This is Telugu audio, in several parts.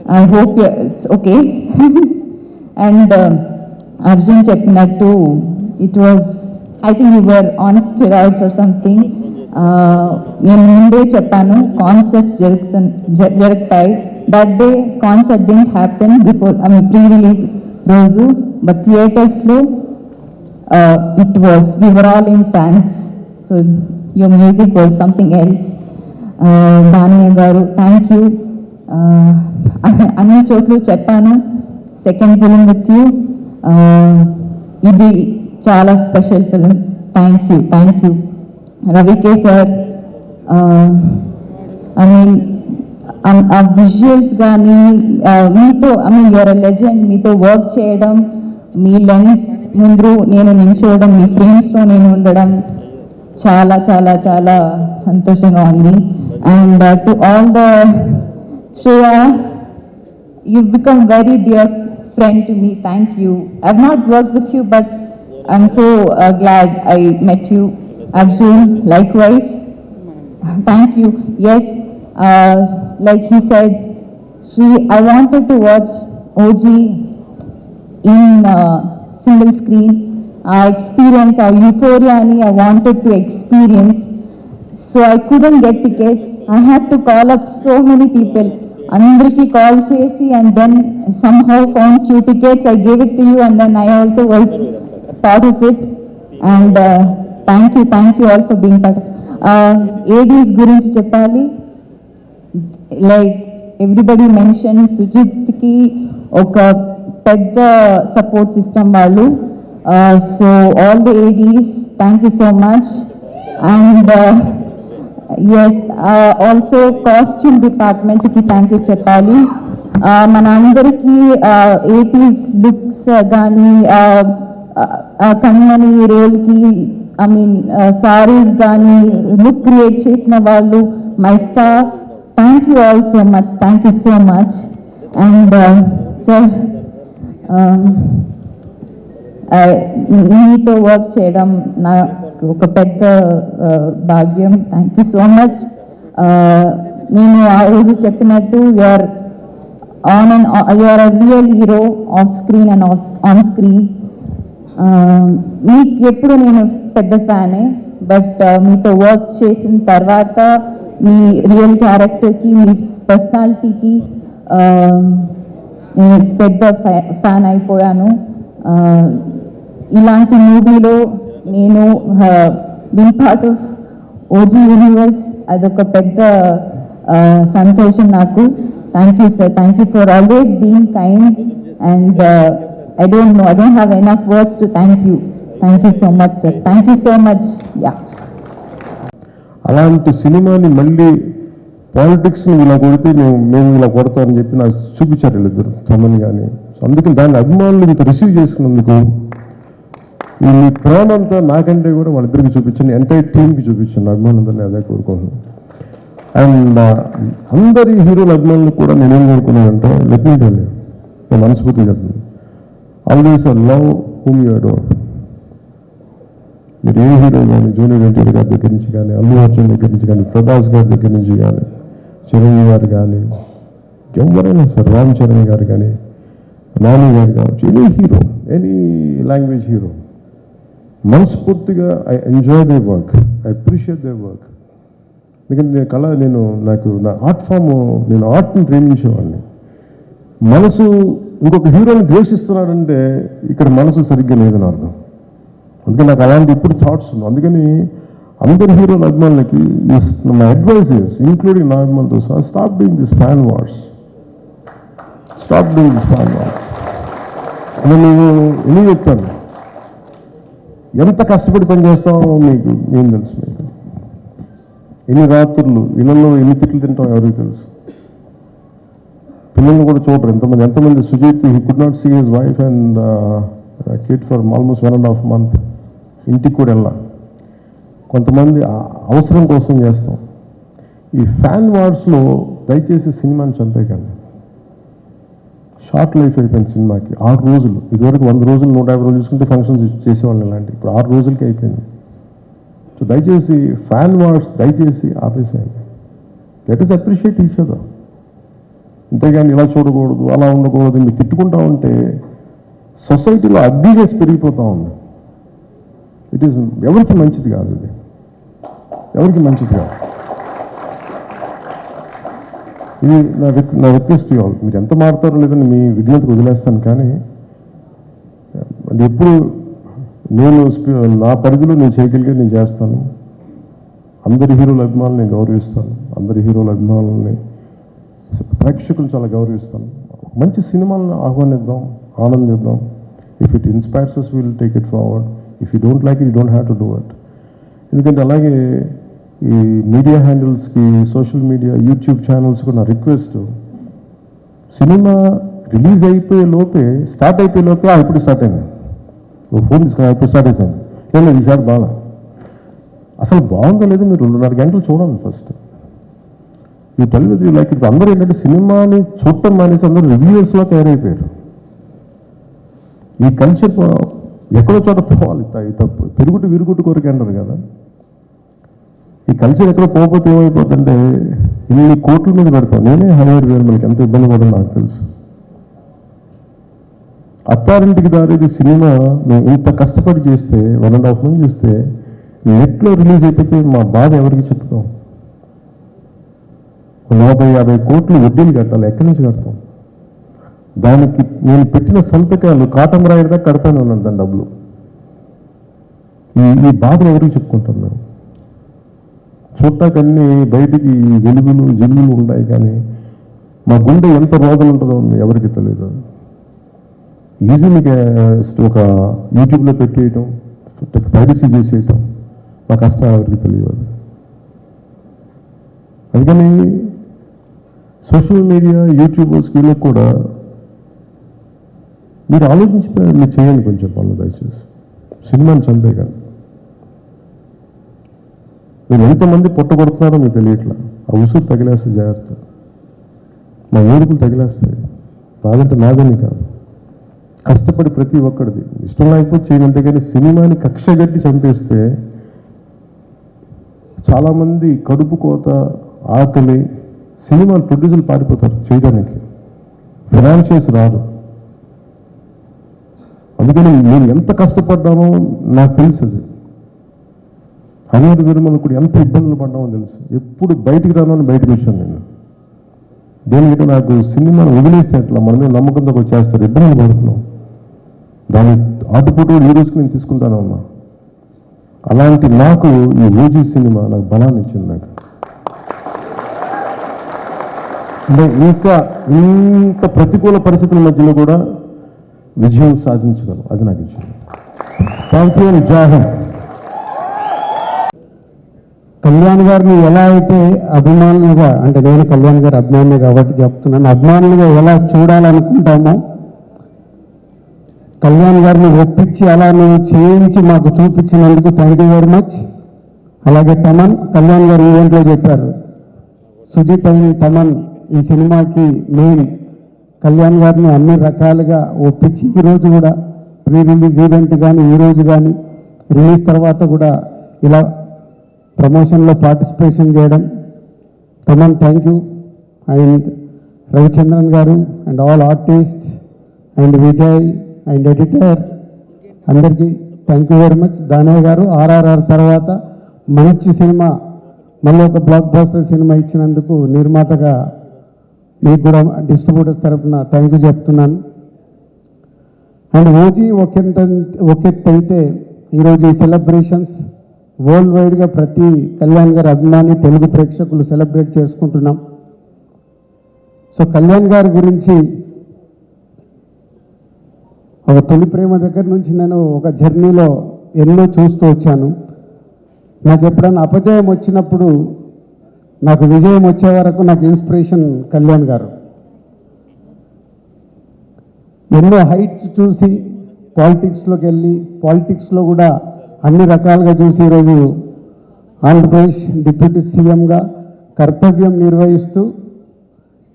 I hope it's okay. And Arjun చెప్పినట్టు it was, I think you were on steroids or something. నేను ముందే చెప్పాను కాన్సర్ట్స్ జరుగుతాయి. That day concert didn't happen before, I mean pre release రోజు, బట్ థియేటర్స్లో it was, we were all in trance. So your music was something else. Daniya garu, thank you. అన్ని చోట్ల చెప్పాను, సెకండ్ ఫిలిం విత్ యూ, ఇది చాలా special film. Thank you రవికే sir. I mean ఆ విజువల్స్ కానీ మీతో, I mean your a legend, మీతో వర్క్ చేయడం, మీ లెన్స్ ముందు నేను నిల్చోవడం, మీ ఫ్రేమ్స్లో నేను ఉండడం చాలా చాలా చాలా సంతోషంగా ఉంది. And to all the Shreya, you've become very dear friend to me. Thank you. I've not worked with you, but I'm so glad I met you. Arjun, likewise. Thank you. Yes, like he said, Shri, I wanted to watch OG in single screen. Our experience, our euphoria, I wanted to experience. So I couldn't get tickets. I had to call up so many people. అందరికి కాల్ చేసి and then somehow found few tickets. I gave it to you and then I also was part of it. And thank you all for being part of. ADs గురించి చెప్పాలి. Like everybody mentioned, సుజిత్కి ఒక పెద్ద సపోర్ట్ సిస్టమ్ వాళ్ళు. So all the ADs, thank you so much. And yes, also costume department ki thank you చెప్పాలి. మన అందరికీ 80s లుక్స్ కానీ కన్మణి రోల్కి, ఐ మీన్ సారీస్ కానీ లుక్ క్రియేట్ చేసిన వాళ్ళు, my staff, thank you all so much. Thank you so much. And sir, మీతో వర్క్ చేయడం నా ఒక పెద్ద భాగ్యం. థ్యాంక్ యూ సో మచ్. నేను ఆ రోజు చెప్పినట్టు you're a real hero off screen and on screen. మీకు ఎప్పుడు నేను పెద్ద ఫ్యానే, బట్ మీతో వర్క్ చేసిన తర్వాత మీ రియల్ క్యారెక్టర్కి, మీ పర్సనాలిటీకి నేను పెద్ద ఫ్యాన్ అయిపోయాను. ఇలాంటి మూవీలో నేను been part of OG universe, అదొక పెద్ద సంతోషం నాకు. Thank you sir. Thank you for always being kind. And I don't have enough words to thank you. Thank you so much, sir. Thank you so much. Yeah. అలాంటి సినిమాని మళ్ళీ పాలిటిక్స్ని ఇలా కొడితే మేము ఇలా కొడతామని చెప్పి నాకు చూపించారు వీళ్ళిద్దరు తమని కానీ. సో అందుకని దాన్ని అభిమానులు ఇంత రిసీవ్ చేసుకున్నందుకు ఈ ప్రేమంతా నాకంటే కూడా వాళ్ళిద్దరికి చూపించాను, ఎంటైర్ టీంకి చూపించాను, అభిమానులందరినీ అదే కోరుకుంటున్నాను. అండ్ అందరి హీరోల అభిమానులు కూడా నేనేం కోరుకున్నానంటే, లెట్ మీ టెల్ యు, నేను మనస్ఫూర్తిగా చెప్తున్నాను, always love whom you adore. మీరు ఏ హీరో కానీ, జూనియర్ ఎన్టీఆర్ గారి దగ్గర నుంచి కానీ, అల్లు అర్జున్ దగ్గర నుంచి కానీ, ప్రభాస్ గారి దగ్గర నుంచి కానీ, చిరంజీవి గారు కానీ, ఎవరైనా సార్, రామ్ చరణ్ గారు కానీ, నాని గారు కావచ్చు, any hero, any language hero, మనస్ఫూర్తిగా I enjoy the work, I appreciate the work. ఎందుకంటే నాకు నా ఆర్ట్ ఫామ్, నేను ఆర్ట్ని ప్రేమించేవాడిని. మనసు ఇంకొక హీరోని ద్వేషిస్తున్నాడంటే ఇక్కడ మనసు సరిగ్గా లేదని అర్థం. అందుకని నాకు అలాంటి ఇప్పుడు థాట్స్ ఉన్నాయి. అందుకని అందరి హీరోల అభిమానులకి మై అడ్వైస్ ఇస్, ఇంక్లూడింగ్ నా అభిమానులతో సహా, stop doing this fan wars. అని నేను ఎందుకు చెప్తాను, ఎంత కష్టపడి పనిచేస్తామో మీకు ఏం తెలుసు. మీకు ఎన్ని రాత్రులు ఇళ్ళల్లో ఎన్ని తిట్లు తింటాం ఎవరికి తెలుసు. పిల్లల్ని కూడా చూడరు ఎంతమంది. Sujith, he could not see his wife and kid for almost 1.5 months. ఇంటికి కూడా వెళ్ళా. కొంతమంది అవసరం కోసం చేస్తాం. ఈ ఫ్యాన్ వార్స్లో దయచేసి సినిమాని చంపేయకండి. షార్ట్ లైఫ్ అయిపోయింది సినిమాకి. 6 రోజులు, ఇదివరకు 100 రోజులు 150 రోజులు చూసుకుంటే ఫంక్షన్స్ చేసేవాళ్ళని, ఇలాంటి ఇప్పుడు 6 రోజులకి అయిపోయింది. సో దయచేసి ఫ్యాన్ వార్స్ దయచేసి ఆపేసేయండి. Let us appreciate each other. అంతేగాని ఇలా చూడకూడదు, అలా ఉండకూడదు, మీరు తిట్టుకుంటా ఉంటే సొసైటీలో అగ్రిగేస్ పెరిగిపోతూ ఉంది. ఇట్ ఈస్ ఎవరికి మంచిది కాదు, ఇది ఎవరికి మంచిది కాదు. ఇది నా రిక్వెస్ట్ ఆల్. మీరు ఎంత మారుతారో లేదని మీ విజ్ఞతకు వదిలేస్తాను, కానీ ఎప్పుడు నేను నా పరిధిలో నేను చేయగలిగేది నేను చేస్తాను. అందరి హీరోల అభిమానులు నేను గౌరవిస్తాను, అందరి హీరోల అభిమానులని ప్రేక్షకులు చాలా గౌరవిస్తాను. మంచి సినిమాలను ఆహ్వానిద్దాం, ఆనందిద్దాం. If it inspires us, will take it forward. If you don't like it, you don't have to do it. ఎందుకంటే అలాగే ఈ మీడియా హ్యాండిల్స్కి, సోషల్ మీడియా, యూట్యూబ్ ఛానల్స్కి నా రిక్వెస్ట్, సినిమా రిలీజ్ అయిపోయే లోపే, స్టార్ట్ అయిపోయే లోపే ఇప్పుడు స్టార్ట్ అయింది, ఓ ఫోన్ తీసుకుని ఇప్పుడు స్టార్ట్ అయిపోయింది, లేదు ఈసారి బాగా అసలు బాగుందో లేదో మీరు 2.5 గంటలు చూడండి ఫస్ట్. ఈ టెల్ విత్ యూ లైక్ ఇప్పుడు అందరూ ఏంటంటే సినిమాని చూడటం మానేసి అందరూ రివ్యూవర్స్లో తయారైపోయారు. ఈ కల్చర్ ఎక్కడో చోట పోవాలి, తప్పు పెరుగుటు విరుగుటు కోరిక అంటారు కదా. ఈ కల్చర్ ఎక్కడ పోకపోతే ఏమైపోతుంటే ఇన్ని కోట్ల మీద పెడతాం. నేనే హైవేర్ వేరు, మనకి ఎంత ఇబ్బంది పడో నాకు తెలుసు. అత్తారింటికి దారేది సినిమా మేము ఇంత కష్టపడి చేస్తే 1.5 మంది చూస్తే నెట్లో రిలీజ్ అయిపోతే మా బాధ ఎవరికి చెప్పుకోం. 40-50 కోట్లు వడ్డీలు కట్టాలి, ఎక్కడి నుంచి కడతాం? దానికి నేను పెట్టిన సంతకాలు కాటం రాయడం దాకా కడతానే ఉన్నాను దాని డబ్బులు. ఈ బాధను ఎవరికి చెప్పుకుంటాం మేము? చూడటాకన్నీ బయటికి వెలుగులు జిలుగులు ఉంటాయి, కానీ మా గుండె ఎంత రోదలు ఉంటుందో ఎవరికి తెలియదు. ఈజీ మీకు ఒక యూట్యూబ్లో పెట్టేయటం, పైరసీ చేసేయటం, మా కష్టం ఎవరికి తెలియదు. అందుకని సోషల్ మీడియా, యూట్యూబర్స్ వీళ్ళకి కూడా మీరు ఆలోచించి మీరు చేయండి కొంచెం పనులు దయచేసి. సినిమాని చంపేయకండి. మీరు ఎంతమంది పొట్టగొడుతున్నారో మీకు తెలియట్లా. ఆ ఉసురు తగిలేస్తే జాగ్రత్త, మా ఏడుపులు తగిలేస్తాయి. నాదంటే నాదని కాదు, కష్టపడి ప్రతి ఒక్కడిది ఇష్టం లేకపోతే చేయడం. అంతేగాని సినిమాని కక్షగట్టి చంపేస్తే చాలామంది కడుపు కోత, ఆకలి, సినిమాలు ప్రొడ్యూసర్లు పారిపోతారు చేయడానికి, ఫైనాన్షియల్స్ రాదు. అందుకని నేను ఎంత కష్టపడ్డానో నాకు తెలుసు. హనుమతి విరమలు కూడా ఎంత ఇబ్బందులు పడ్డామో తెలుసు. ఎప్పుడు బయటికి రాను బయటకు వచ్చాను నేను. దేనికంటే నాకు సినిమాను వదిలేస్తే అట్లా మన మీద నమ్మకంతో చేస్తారు, ఇబ్బందులు పడుతున్నాం. దాని ఆటుపోటు ఈ రోజుకి నేను తీసుకుంటానే ఉన్నా. అలాంటి నాకు ఈ ఓజీ సినిమా నాకు బలాన్ని ఇచ్చింది. నాకు అంటే ఇంకా ఇంత ప్రతికూల పరిస్థితుల మధ్యలో కూడా విజయం సాధించగలం, అది నాకు ఇచ్చింది. Thank you. జాహన్ కళ్యాణ్ గారిని ఎలా అయితే అభిమానులుగా, అంటే నేను కళ్యాణ్ గారి అభిమాని కాబట్టి చెప్తున్నాను, అభిమానులుగా ఎలా చూడాలనుకుంటామో కళ్యాణ్ గారిని ఒప్పించి అలా నువ్వు చేయించి మాకు చూపించినందుకు థ్యాంక్ యూ వెరీ మచ్. అలాగే తమన్, కళ్యాణ్ గారు ఈవెంట్లో చెప్పారు, సుజిత్ అండ్ తమన్ ఈ సినిమాకి మెయిన్. కళ్యాణ్ గారిని అన్ని రకాలుగా ఒప్పించి ఈరోజు కూడా ప్రీ రిలీజ్ ఈవెంట్ కానీ, ఈరోజు కానీ రిలీజ్ తర్వాత కూడా ఇలా ప్రమోషన్లో పార్టిసిపేషన్ చేయడం. Thaman thank you. And Ravichandran గారు and all artist and Vijay and editor అందరికీ thank you very much. Danayya గారు RRR తర్వాత మంచి సినిమా, మళ్ళీ ఒక బ్లాక్ బస్టర్ సినిమా ఇచ్చినందుకు నిర్మాతగా మీకు కూడా డిస్ట్రిబ్యూటర్స్ తరఫున థ్యాంక్ యూ చెప్తున్నాను. అండ్ ఓజీ ఒకెత్త అయితే ఈరోజు ఈ సెలబ్రేషన్స్ వరల్డ్ వైడ్గా ప్రతి కళ్యాణ్ గారి అభిమాని తెలుగు ప్రేక్షకులు సెలబ్రేట్ చేసుకుంటున్నాం. సో కళ్యాణ్ గారి గురించి ఒక తొలి ప్రేమ దగ్గర నుంచి నేను ఒక జర్నీలో ఎన్నో చూస్తూ వచ్చాను. నాకు ఎప్పుడైనా అపజయం వచ్చినప్పుడు నాకు విజయం వచ్చే వరకు నాకు ఇన్స్పిరేషన్ కళ్యాణ్ గారు. ఎన్నో హైట్స్ చూసి పాలిటిక్స్లోకి వెళ్ళి పాలిటిక్స్లో కూడా అన్ని రకాలుగా చూసి ఈరోజు ఆంధ్రప్రదేశ్ డిప్యూటీ సీఎంగా కర్తవ్యం నిర్వహిస్తూ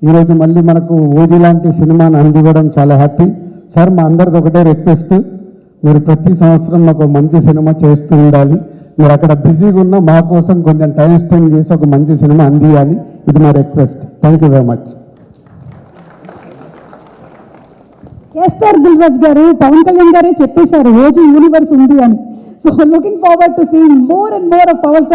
ఈరోజు మళ్ళీ మనకు ఓజీ లాంటి సినిమాను అందివ్వడం చాలా హ్యాపీ. సార్, మా అందరిది ఒకటే రిక్వెస్ట్, మీరు ప్రతి సంవత్సరం మాకు మంచి సినిమా చేస్తూ ఉండాలి. మీరు అక్కడ బిజీగా ఉన్న మా కోసం కొంచెం టైం స్పెండ్ చేసి ఒక మంచి సినిమా అందియాలి. ఇది మా request. Thank you very much. చేస్తారు దిల్ రాజు గారు. పవన్ కళ్యాణ్ గారే చెప్పేశారు ఓజీ యూనివర్స్ ఉంది అని. So looking forward to seeing more and more of power star